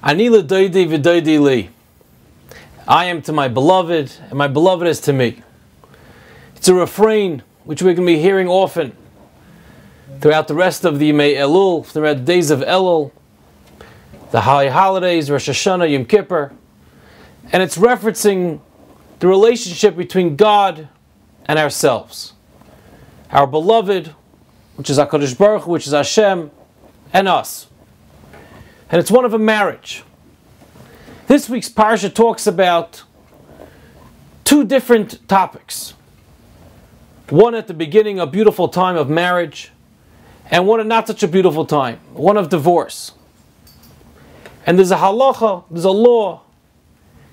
Ani l'doidi v'doidi li. I am to my beloved, and my beloved is to me. It's a refrain which we're going to be hearing often throughout the rest of the Yemei Elul, throughout the days of Elul, the high holidays, Rosh Hashanah, Yom Kippur, and it's referencing the relationship between God and ourselves. Our beloved, which is HaKadosh Baruch Hu, which is Hashem, and us. And it's one of a marriage. This week's Parsha talks about two different topics. One at the beginning, a beautiful time of marriage, and one at not such a beautiful time, one of divorce. And there's a halacha, there's a law,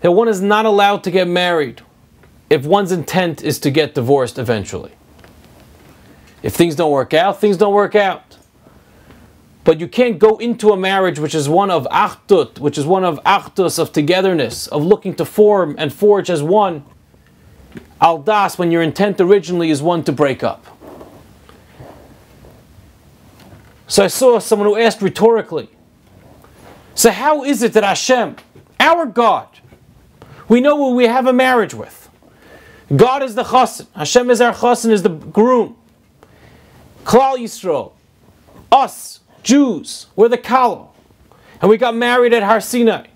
that one is not allowed to get married if one's intent is to get divorced eventually. If things don't work out, things don't work out. But you can't go into a marriage which is one of achdut, which is one of achdus, of togetherness, of looking to form and forge as one, al das, when your intent originally is one to break up. So I saw someone who asked rhetorically, so how is it that Hashem, our God, we know who we have a marriage with? God is the chassan, Hashem is our chassan, is the groom. Klal Yisrael, us, Jews, we're the kala. And we got married at Har Sinai.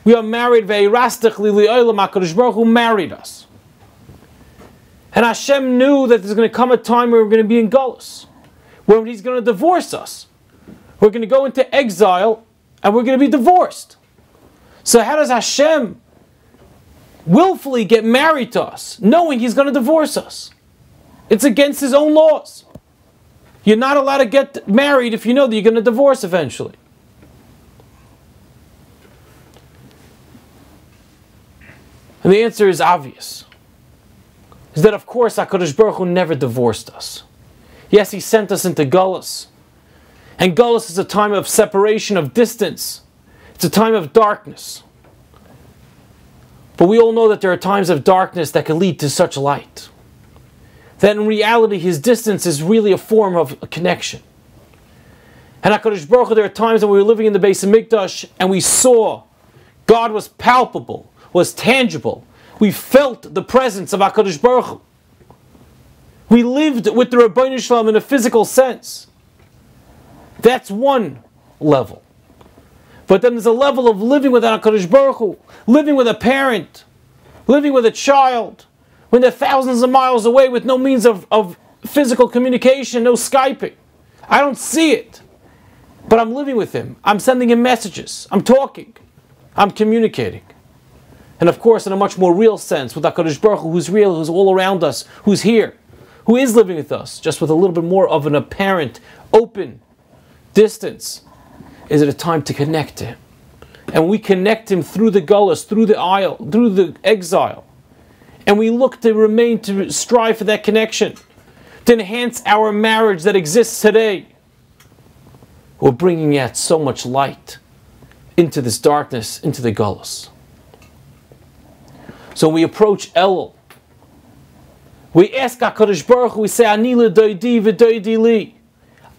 We are married, ve'irastach li li'olam, HaKadosh Baruch Hu married us. And Hashem knew that there's going to come a time where we're going to be in Galus, where He's going to divorce us. We're going to go into exile, and we're going to be divorced. So how does Hashem willfully get married to us, knowing He's going to divorce us? It's against His own laws. You're not allowed to get married if you know that you're going to divorce eventually. And the answer is obvious. Is that of course HaKadosh Baruch Hu never divorced us. Yes, He sent us into Galus. And Galus is a time of separation, of distance. It's a time of darkness. But we all know that there are times of darkness that can lead to such light. That in reality His distance is really a form of a connection. And HaKadosh Baruch Hu, there are times when we were living in the Beis HaMikdash and we saw God was palpable, was tangible. We felt the presence of HaKadosh Baruch Hu. We lived with the Rabbeinu Shalom in a physical sense. That's one level. But then there's a level of living with HaKadosh Baruch Hu, living with a parent, living with a child, when they're thousands of miles away with no means of physical communication, no Skyping. I don't see it. But I'm living with him. I'm sending him messages. I'm talking. I'm communicating. And of course, in a much more real sense, with HaKadosh Baruch Hu, who's real, who's all around us, who's here, who is living with us, just with a little bit more of an apparent, open distance, is it a time to connect to Him. And we connect Him through the gullus, through the aisle, through the exile. And we look to remain, to strive for that connection, to enhance our marriage that exists today. We're bringing out so much light into this darkness, into the gullus. So when we approach Elul, we ask HaKadosh Baruch Hu, we say, Ani l'doidi v'doidi li.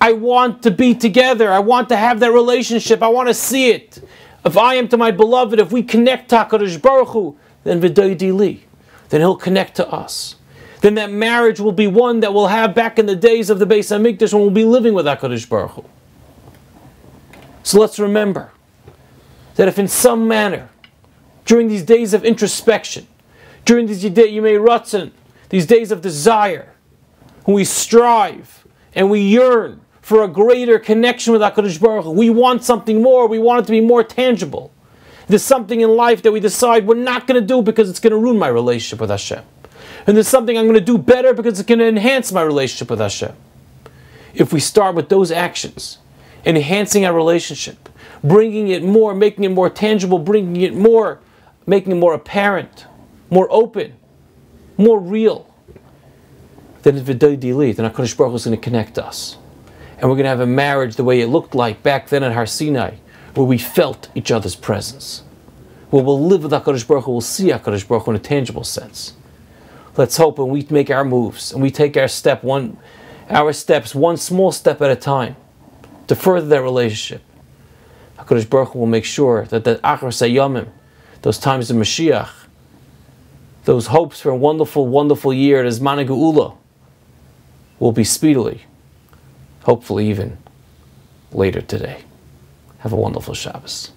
I want to be together. I want to have that relationship. I want to see it. If I am to my beloved, if we connect to HaKadosh Baruch Hu, then v'doidi li. Then He'll connect to us. Then that marriage will be one that we'll have back in the days of the Beis HaMikdash when we'll be living with HaKadosh Baruch Hu. So let's remember that if in some manner, during these days of introspection, during these Yemei Ratzon, these days of desire, when we strive and we yearn for a greater connection with HaKadosh Baruch Hu, we want something more, we want it to be more tangible. There's something in life that we decide we're not going to do because it's going to ruin my relationship with Hashem. And there's something I'm going to do better because it's going to enhance my relationship with Hashem. If we start with those actions, enhancing our relationship, bringing it more, making it more tangible, bringing it more, making it more apparent, more open, more real, then HaKadosh Baruch Hu is going to connect us. And we're going to have a marriage the way it looked like back then at Har Sinai, where we felt each other's presence. Where we'll live with HaKadosh Baruch Hu, we'll see HaKadosh Baruch Hu in a tangible sense. Let's hope when we make our moves and we take our steps one small step at a time to further that relationship, HaKadosh Baruch Hu will make sure that the Achar Sayamim, those times of Mashiach, those hopes for a wonderful, wonderful year at Zman Geula, will be speedily, hopefully even later today. Have a wonderful Shabbos.